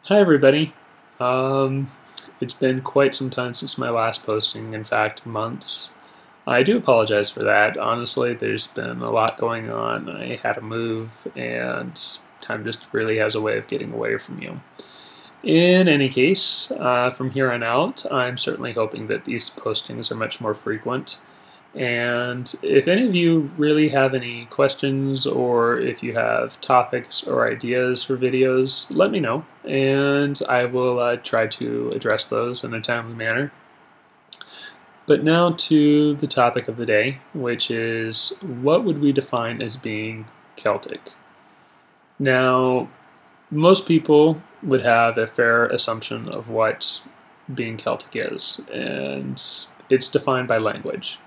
Hi everybody. Um, it's been quite some time since my last posting, in fact, months. I do apologize for that. Honestly, there's been a lot going on. I had to move, and time just really has a way of getting away from you. In any case, from here on out, I'm certainly hoping that these postings are much more frequent. And if any of you really have any questions or if you have topics or ideas for videos, let me know and I will try to address those in a timely manner. But now to the topic of the day, which is what would we define as being Celtic? Now, most people would have a fair assumption of what being Celtic is, and it's defined by language.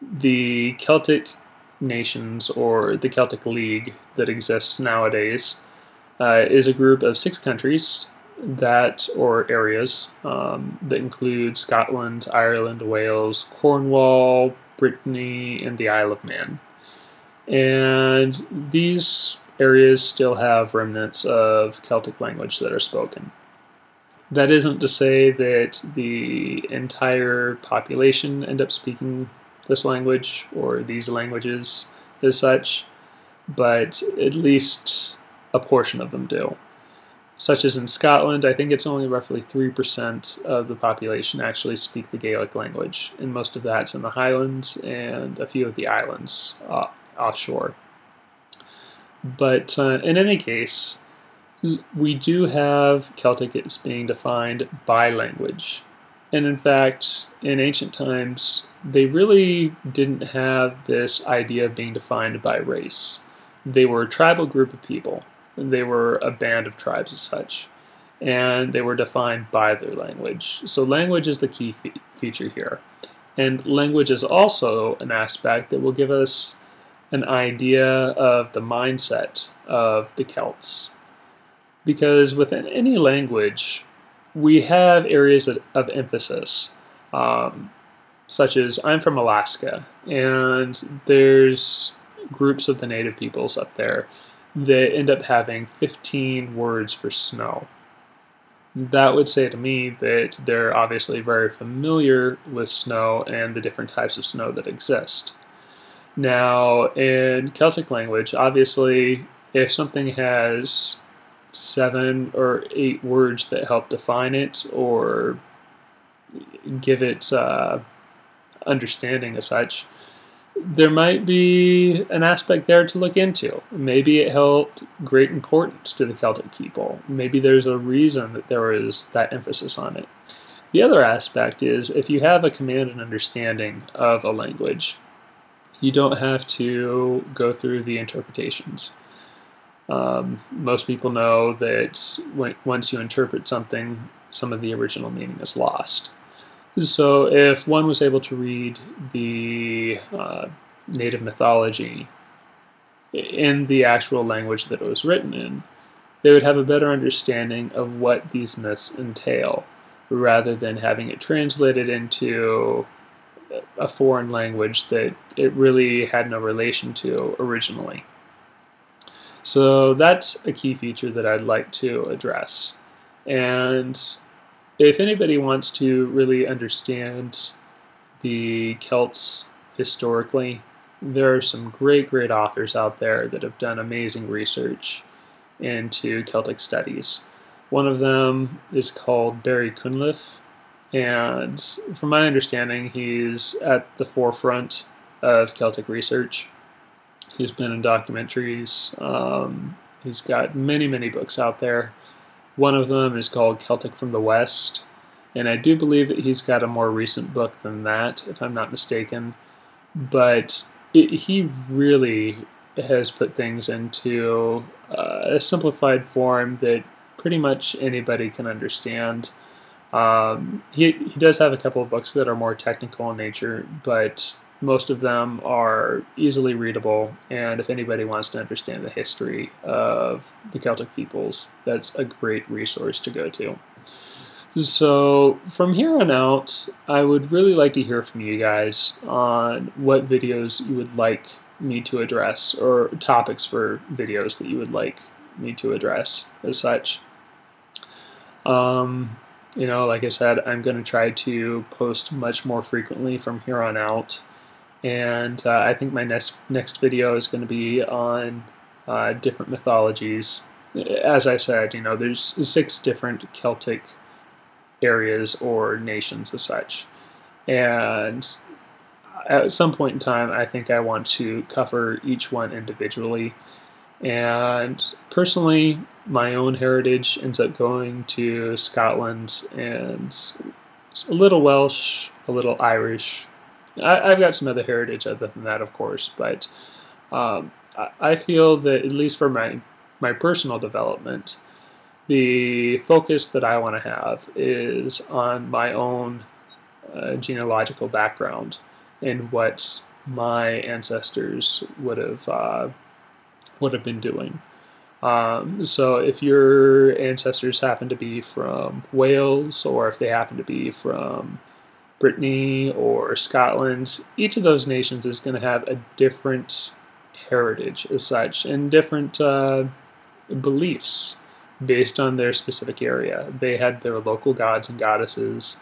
The Celtic nations, or the Celtic League that exists nowadays, is a group of 6 countries or areas that include Scotland, Ireland, Wales, Cornwall, Brittany, and the Isle of Man. And these areas still have remnants of Celtic language that are spoken. That isn't to say that the entire population end up speaking this language or these languages as such, but at least a portion of them do. Such as in Scotland, I think it's only roughly 3% of the population actually speak the Gaelic language, and most of that's in the Highlands and a few of the islands offshore. But in any case, we do have Celtic as being defined by language. And in fact, in ancient times, they really didn't have this idea of being defined by race. They were a tribal group of people. They were a band of tribes as such. And they were defined by their language. So language is the key feature here. And language is also an aspect that will give us an idea of the mindset of the Celts. Because within any language, we have areas of emphasis, such as I'm from Alaska, and there's groups of the native peoples up there that end up having 15 words for snow. That would say to me that they're obviously very familiar with snow and the different types of snow that exist. Now, in Celtic language, obviously, if something has 7 or 8 words that help define it or give it understanding as such, there might be an aspect there to look into. Maybe it held great importance to the Celtic people. Maybe there's a reason that there is that emphasis on it. The other aspect is if you have a command and understanding of a language, you don't have to go through the interpretations. Most people know that once you interpret something, some of the original meaning is lost. So if one was able to read the native mythology in the actual language that it was written in, they would have a better understanding of what these myths entail, rather than having it translated into a foreign language that it really had no relation to originally. So that's a key feature that I'd like to address. And if anybody wants to really understand the Celts historically, there are some great authors out there that have done amazing research into Celtic studies. One of them is called Barry Cunliffe, and from my understanding, he's at the forefront of Celtic research. He's been in documentaries. He's got many books out there. One of them is called Celtic from the West, and I do believe that he's got a more recent book than that, if I'm not mistaken. But he really has put things into a simplified form that pretty much anybody can understand. He does have a couple of books that are more technical in nature, but most of them are easily readable, and if anybody wants to understand the history of the Celtic peoples, that's a great resource to go to. So from here on out, I would really like to hear from you guys on what videos you would like me to address, or topics for videos that you would like me to address as such. You know, like I said, I'm going to try to post much more frequently from here on out. And I think my next video is going to be on different mythologies. As I said, you know, there's 6 different Celtic areas or nations as such. And at some point in time, I think I want to cover each one individually. And personally, my own heritage ends up going to Scotland and a little Welsh, a little Irish. I've got some other heritage other than that, of course, but I feel that at least for my personal development, the focus that I want to have is on my own genealogical background and what my ancestors would have been doing. So if your ancestors happen to be from Wales, or if they happen to be from Brittany or Scotland, each of those nations is going to have a different heritage as such, and different beliefs based on their specific area. They had their local gods and goddesses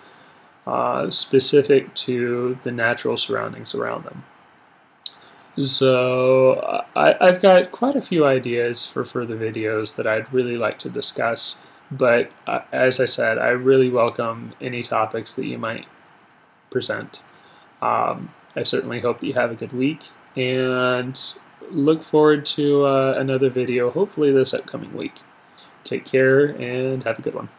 specific to the natural surroundings around them. So I've got quite a few ideas for further videos that I'd really like to discuss, but as I said, I really welcome any topics that you might present. I certainly hope that you have a good week, and look forward to another video, hopefully this upcoming week. Take care and have a good one.